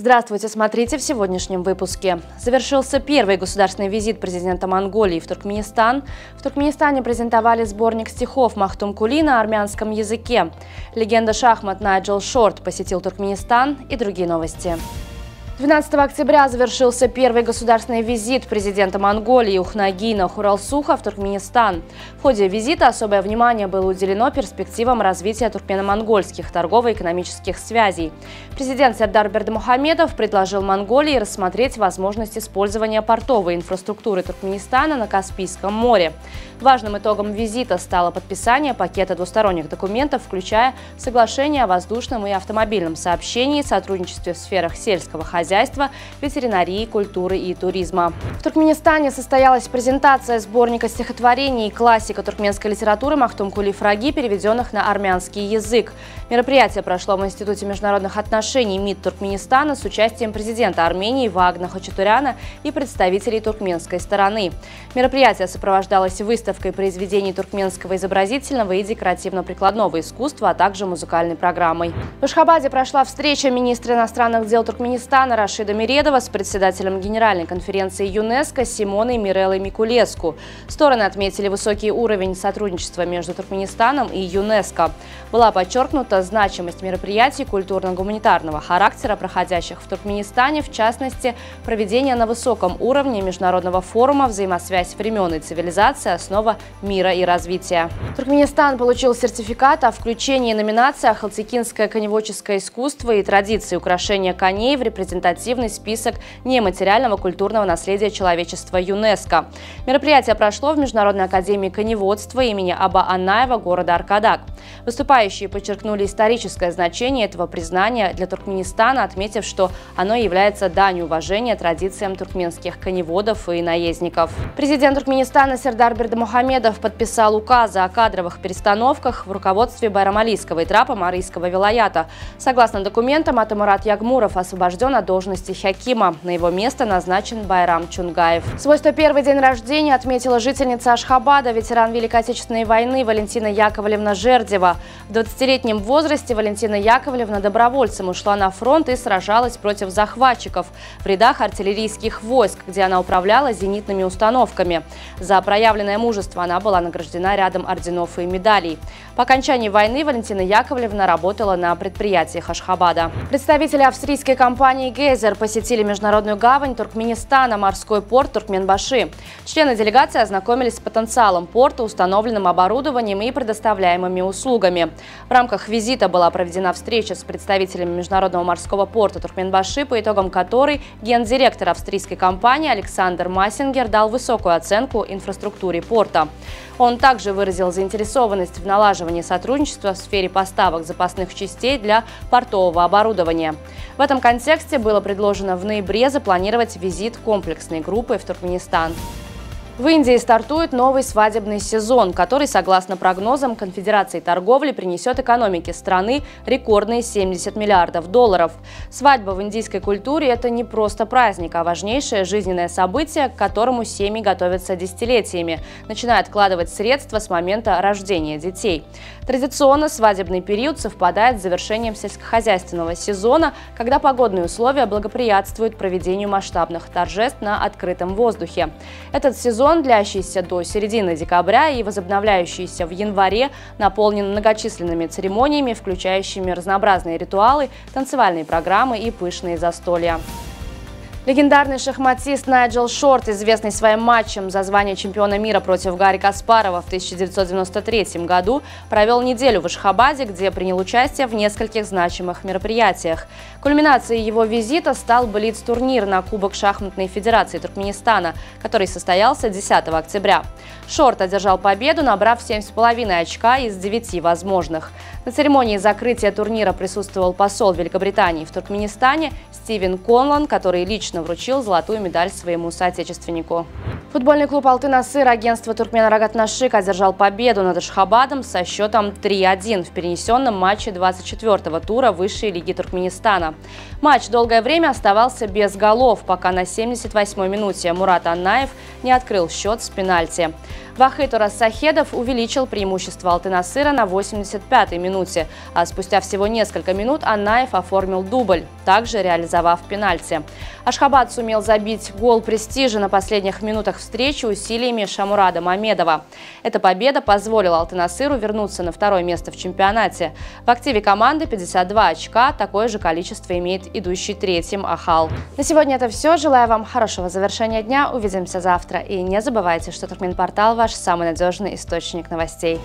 Здравствуйте, смотрите в сегодняшнем выпуске. Завершился первый государственный визит президента Монголии в Туркменистан. В Туркменистане презентовали сборник стихов Махтум Кули на армянском языке. Легенда шахмат Найджел Шорт посетил Туркменистан и другие новости. 12 октября завершился первый государственный визит президента Монголии Ухнагина Хуралсуха в Туркменистан. В ходе визита особое внимание было уделено перспективам развития туркмено-монгольских торгово-экономических связей. Президент Сердар Бердымухамедов предложил Монголии рассмотреть возможность использования портовой инфраструктуры Туркменистана на Каспийском море. Важным итогом визита стало подписание пакета двусторонних документов, включая соглашение о воздушном и автомобильном сообщении, сотрудничестве в сферах сельского хозяйства, ветеринарии, культуры и туризма. В Туркменистане состоялась презентация сборника стихотворений классика туркменской литературы Махтум Кули Фраги, переведенных на армянский язык. Мероприятие прошло в Институте международных отношений МИД Туркменистана с участием президента Армении Вагна Хачатуряна и представителей туркменской стороны. Мероприятие сопровождалось выставкой произведений туркменского изобразительного и декоративно-прикладного искусства, а также музыкальной программой. В Ашхабаде прошла встреча министра иностранных дел Туркменистана Рашида Миредова с председателем Генеральной конференции ЮНЕСКО Симоной Миреллой Микулеску. Стороны отметили высокий уровень сотрудничества между Туркменистаном и ЮНЕСКО. Была подчеркнута значимость мероприятий культурно-гуманитарного характера, проходящих в Туркменистане, в частности, проведение на высоком уровне международного форума «Взаимосвязь времен и цивилизации. Основа мира и развития». Туркменистан получил сертификат о включении номинации «Ахалтекинское коневодческое искусство и традиции украшения коней» в репрезентативный список нематериального культурного наследия человечества ЮНЕСКО. Мероприятие прошло в Международной академии коневодства имени Аба Аннаева города Аркадак. Выступающие подчеркнули историческое значение этого признания для Туркменистана, отметив, что оно является данью уважения традициям туркменских коневодов и наездников. Президент Туркменистана Сердар Бердымухамедов подписал указы о кадровых перестановках в руководстве Байрамалийского и Трапа Марийского вилаята. Согласно документам, Атамурат Ягмуров освобожден от должности хакима. На его место назначен Байрам Чунгаев. Свой 101-й день рождения отметила жительница Ашхабада, ветеран Великой Отечественной войны Валентина Яковлевна Жердева. В 20-летнем возрасте Валентина Яковлевна добровольцем ушла на фронт и сражалась против захватчиков в рядах артиллерийских войск, где она управляла зенитными установками. За проявленное мужество она была награждена рядом орденов и медалей. По окончании войны Валентина Яковлевна работала на предприятиях Ашхабада. Представители австрийской компании «Гейзер» посетили международную гавань Туркменистана, морской порт Туркменбаши. Члены делегации ознакомились с потенциалом порта, установленным оборудованием и предоставляемыми услугами. В рамках визита была проведена встреча с представителями международного морского порта Туркменбаши, по итогам которой гендиректор австрийской компании Александр Массингер дал высокую оценку инфраструктуре порта. Он также выразил заинтересованность в налаживании сотрудничества в сфере поставок запасных частей для портового оборудования. В этом контексте было предложено в ноябре запланировать визит комплексной группы в Туркменистан. В Индии стартует новый свадебный сезон, который, согласно прогнозам Конфедерации торговли, принесет экономике страны рекордные $70 миллиардов. Свадьба в индийской культуре – это не просто праздник, а важнейшее жизненное событие, к которому семьи готовятся десятилетиями, начиная откладывать средства с момента рождения детей. Традиционно свадебный период совпадает с завершением сельскохозяйственного сезона, когда погодные условия благоприятствуют проведению масштабных торжеств на открытом воздухе. Этот сезон, длящийся до середины декабря и возобновляющийся в январе, наполнен многочисленными церемониями, включающими разнообразные ритуалы, танцевальные программы и пышные застолья. Легендарный шахматист Найджел Шорт, известный своим матчем за звание чемпиона мира против Гарри Каспарова в 1993 году, провел неделю в Ашхабаде, где принял участие в нескольких значимых мероприятиях. Кульминацией его визита стал блиц-турнир на Кубок шахматной федерации Туркменистана, который состоялся 10 октября. Шорт одержал победу, набрав 7,5 очка из 9 возможных. На церемонии закрытия турнира присутствовал посол Великобритании в Туркменистане Стивен Конлон, который лично вручил золотую медаль своему соотечественнику. Футбольный клуб «Алтын-Асыр» агентства «Туркмен-Рагат-Нашик» одержал победу над Ашхабадом со счетом 3-1 в перенесенном матче 24-го тура высшей лиги Туркменистана. Матч долгое время оставался без голов, пока на 78-й минуте Мурат Аннаев не открыл счет с пенальти. Вахид Рассахедов увеличил преимущество Алты-Насыра на 85-й минуте, а спустя всего несколько минут Анаев оформил дубль, также реализовав пенальти. Ашхабад сумел забить гол престижа на последних минутах встречи усилиями Шамурада Мамедова. Эта победа позволила Алты-Насыру вернуться на второе место в чемпионате. В активе команды 52 очка, такое же количество имеет идущий третьим Ахал. На сегодня это все. Желаю вам хорошего завершения дня. Увидимся завтра. И не забывайте, что Туркменпортал – ваш самый надежный источник новостей.